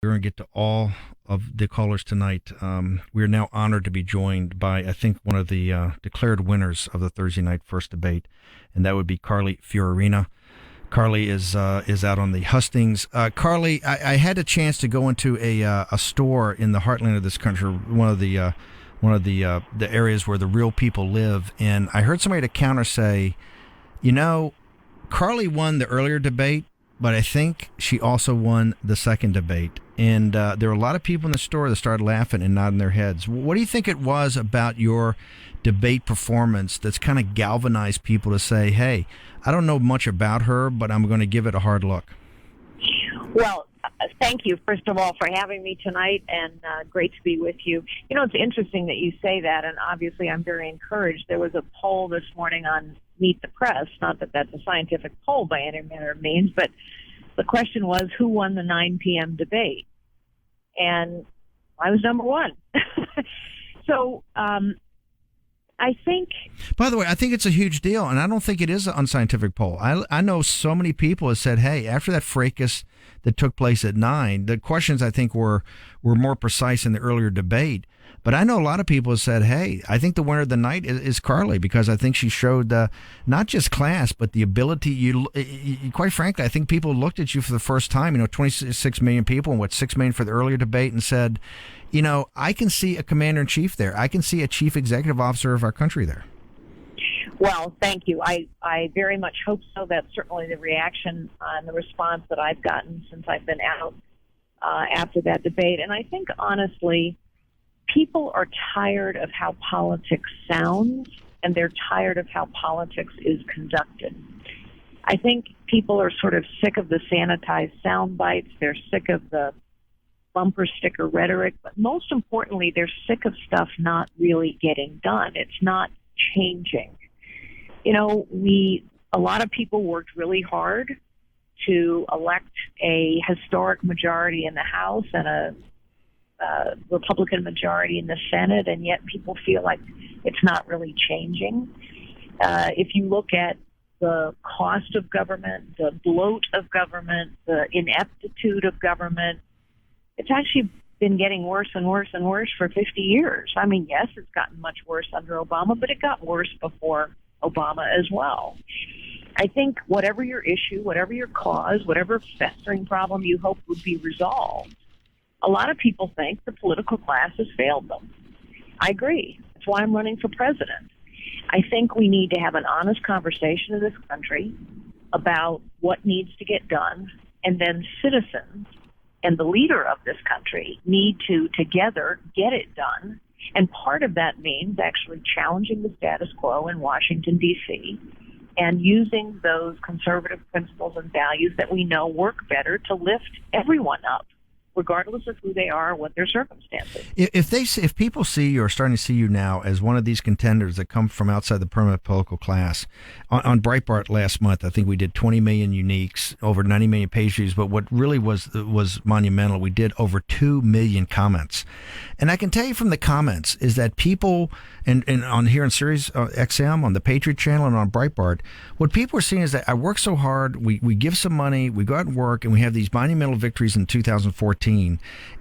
We're going to get to all of the callers tonight. We are now honored to be joined by, I think, one of the declared winners of the Thursday night first debate, and that would be Carly Fiorina. Carly is out on the hustings. Carly, I had a chance to go into a store in the heartland of this country, one of the areas where the real people live, and I heard somebody at a counter say, Carly won the earlier debate, but I think she also won the second debate. And there were a lot of people in the store that started laughing and nodding their heads. What do you think it was about your debate performance that's kind of galvanized people to say, hey, I don't know much about her, but I'm going to give it a hard look? Well, thank you, first of all, for having me tonight, and great to be with you. It's interesting that you say that, and obviously I'm very encouraged. There was a poll this morning on Meet the Press, not that that's a scientific poll by any manner of means, but the question was, who won the 9 p.m. debate? And I was number one. So I think... By the way, I think it's a huge deal, and I don't think it is an unscientific poll. I know so many people have said, hey, after that fracas that took place at 9, the questions, I think, were more precise in the earlier debate. But I know a lot of people have said, hey, I think the winner of the night is Carly, because I think she showed not just class, but the ability. You quite frankly, I think people looked at you for the first time, 26 million people and 6 million for the earlier debate, and said, I can see a commander-in-chief there. I can see a chief executive officer of our country there. Well, thank you. I very much hope so. That's certainly the reaction and the response that I've gotten since I've been out after that debate. And I think, honestly, people are tired of how politics sounds, and they're tired of how politics is conducted. I think people are sort of sick of the sanitized sound bites. They're sick of the bumper sticker rhetoric. But most importantly, they're sick of stuff not really getting done. It's not changing. A lot of people worked really hard to elect a historic majority in the House and a Republican majority in the Senate, and yet people feel like it's not really changing. If you look at the cost of government, the bloat of government, the ineptitude of government, it's actually been getting worse and worse and worse for 50 years. I mean, yes, it's gotten much worse under Obama, but it got worse before Obama as well. I think whatever your issue, whatever your cause, whatever festering problem you hope would be resolved, a lot of people think the political class has failed them. I agree. That's why I'm running for president. I think we need to have an honest conversation in this country about what needs to get done, and then citizens and the leader of this country need to together get it done. And part of that means actually challenging the status quo in Washington, D.C., and using those conservative principles and values that we know work better to lift everyone up, regardless of who they are or what their circumstances. If people see you or starting to see you now as one of these contenders that come from outside the permanent political class, on Breitbart last month, I think we did 20 million uniques, over 90 million page views, but what really was monumental, we did over 2 million comments. And I can tell you from the comments is that people, and on here on Sirius XM, on the Patriot Channel, and on Breitbart, what people are seeing is that I work so hard, we give some money, we go out and work, and we have these monumental victories in 2014,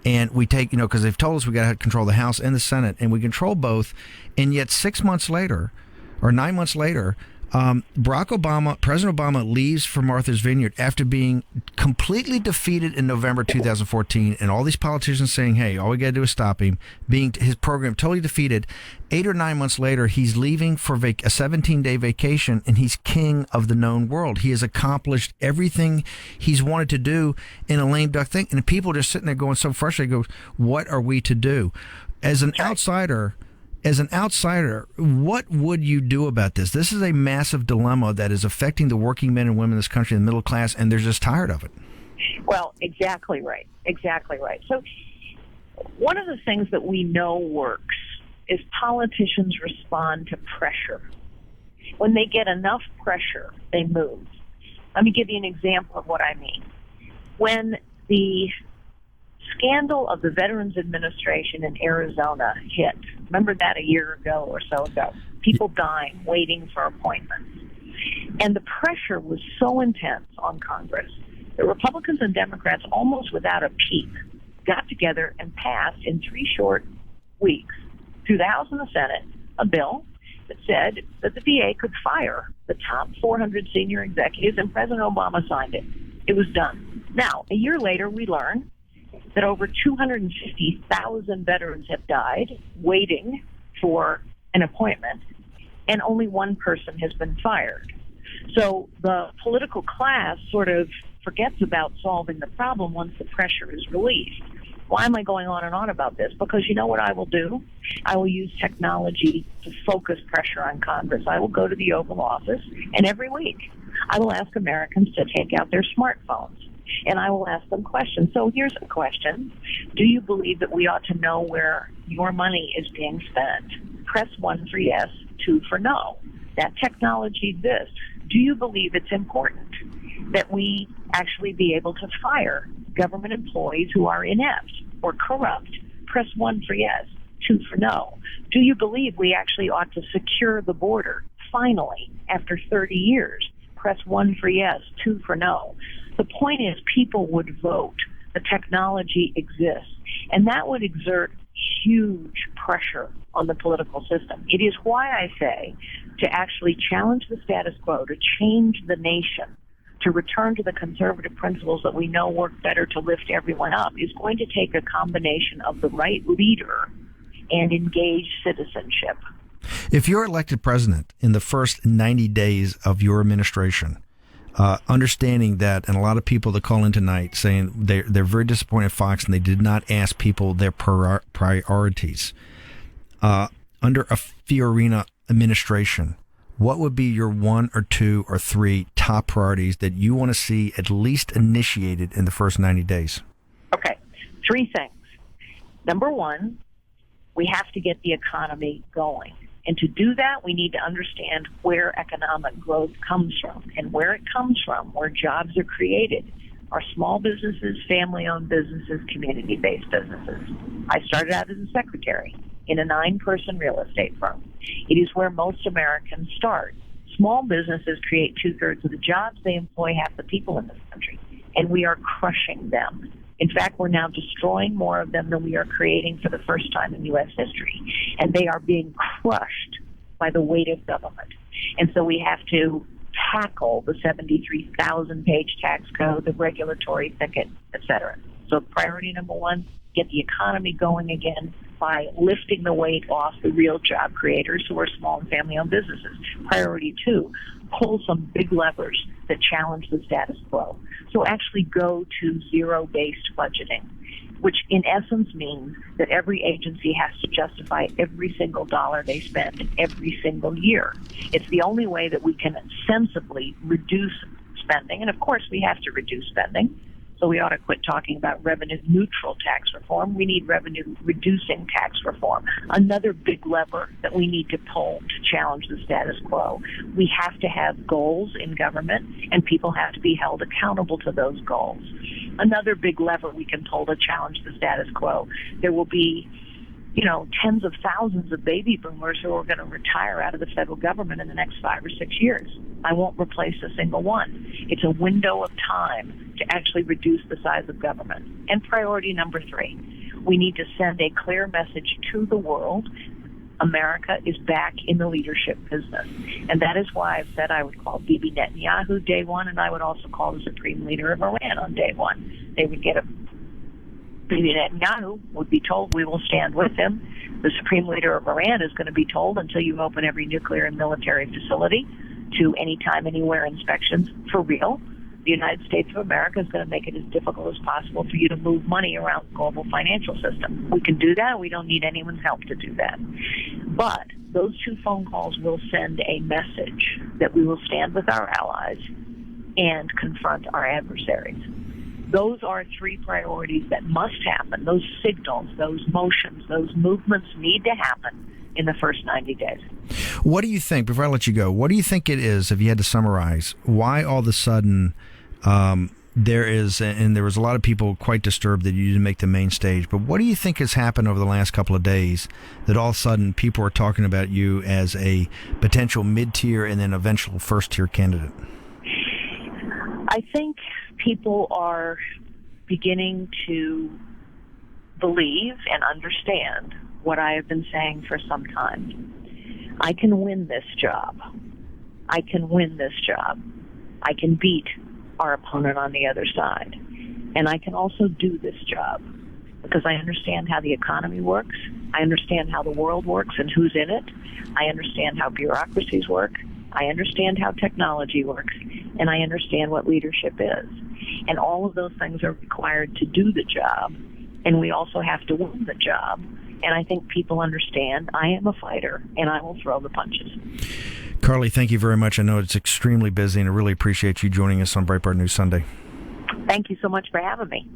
and we take, because they've told us we got to control the House and the Senate, and we control both, and yet 6 months later, or 9 months later, President Obama leaves for Martha's Vineyard after being completely defeated in November 2014, and all these politicians saying, hey, all we got to do is stop him, being his program totally defeated. 8 or 9 months later, he's leaving for a 17-day vacation, and he's king of the known world. He has accomplished everything he's wanted to do in a lame duck thing, and people are just sitting there going so frustrated, go, what are we to do? As an outsider, what would you do about this? This is a massive dilemma that is affecting the working men and women in this country, the middle class, and they're just tired of it. Well, exactly right. Exactly right. So one of the things that we know works is politicians respond to pressure. When they get enough pressure, they move. Let me give you an example of what I mean. When the scandal of the Veterans Administration in Arizona hit, remember that a year ago or so ago, people dying, waiting for appointments. And the pressure was so intense on Congress that Republicans and Democrats, almost without a peep, got together and passed in 3 short weeks through the House and the Senate a bill that said that the VA could fire the top 400 senior executives, and President Obama signed it. It was done. Now, a year later, we learn that over 250,000 veterans have died waiting for an appointment, and only one person has been fired. So the political class sort of forgets about solving the problem once the pressure is released. Why am I going on and on about this? Because you know what I will do? I will use technology to focus pressure on Congress. I will go to the Oval Office, and every week I will ask Americans to take out their smartphones, and I will ask them questions. So here's a question. Do you believe that we ought to know where your money is being spent? Press 1 for yes, 2 for no. That technology exists. Do you believe it's important that we actually be able to fire government employees who are inept or corrupt? Press 1 for yes, 2 for no. Do you believe we actually ought to secure the border, finally, after 30 years? Press 1 for yes, 2 for no. The point is, people would vote. The technology exists. And that would exert huge pressure on the political system. It is why I say to actually challenge the status quo, to change the nation, to return to the conservative principles that we know work better to lift everyone up, is going to take a combination of the right leader and engaged citizenship. If you're elected president in the first 90 days of your administration, understanding that, and a lot of people that call in tonight saying they're very disappointed at Fox and they did not ask people their priorities. Under a Fiorina administration, what would be your 1 or 2 or 3 top priorities that you want to see at least initiated in the first 90 days? Okay, 3 things. Number 1, we have to get the economy going. And to do that, we need to understand where economic growth comes from. And where it comes from, where jobs are created, are small businesses, family-owned businesses, community-based businesses. I started out as a secretary in a 9-person real estate firm. It is where most Americans start. Small businesses create 2/3 of the jobs. They employ half the people in this country. And we are crushing them. In fact, we're now destroying more of them than we are creating for the first time in U.S. history. And they are being crushed by the weight of government. And so we have to tackle the 73,000-page tax code, the regulatory thicket, et cetera. So priority number 1, get the economy going again by lifting the weight off the real job creators who are small and family-owned businesses. Priority 2, pull some big levers that challenge the status quo. So actually go to zero-based budgeting, which in essence means that every agency has to justify every single dollar they spend every single year. It's the only way that we can sensibly reduce spending. And of course, we have to reduce spending. So we ought to quit talking about revenue-neutral tax reform. We need revenue-reducing tax reform. Another big lever that we need to pull to challenge the status quo. We have to have goals in government, and people have to be held accountable to those goals. Another big lever we can pull to challenge the status quo. There will be, tens of thousands of baby boomers who are going to retire out of the federal government in the next 5 or 6 years. I won't replace a single one. It's a window of time to actually reduce the size of government. And priority number 3, we need to send a clear message to the world. America is back in the leadership business. And that is why I've said I would call Bibi Netanyahu day 1, and I would also call the supreme leader of Iran on day 1. They would get Bibi Netanyahu would be told, we will stand with him. The supreme leader of Iran is going to be told, until you open every nuclear and military facility to anytime, anywhere inspections for real, the United States of America is going to make it as difficult as possible for you to move money around the global financial system. We can do that. We don't need anyone's help to do that. But those 2 phone calls will send a message that we will stand with our allies and confront our adversaries. Those are 3 priorities that must happen. Those signals, those motions, those movements need to happen in the first 90 days. What do you think, before I let you go, what do you think it is, if you had to summarize, why all of a sudden there is, and there was a lot of people quite disturbed that you didn't make the main stage, but what do you think has happened over the last couple of days that all of a sudden people are talking about you as a potential mid-tier and then eventual first-tier candidate? I think people are beginning to believe and understand what I have been saying for some time. I can win this job. I can win this job. I can beat our opponent on the other side. And I can also do this job because I understand how the economy works. I understand how the world works and who's in it. I understand how bureaucracies work. I understand how technology works. And I understand what leadership is. And all of those things are required to do the job. And we also have to win the job. And I think people understand I am a fighter, and I will throw the punches. Carly, thank you very much. I know it's extremely busy, and I really appreciate you joining us on Breitbart News Sunday. Thank you so much for having me.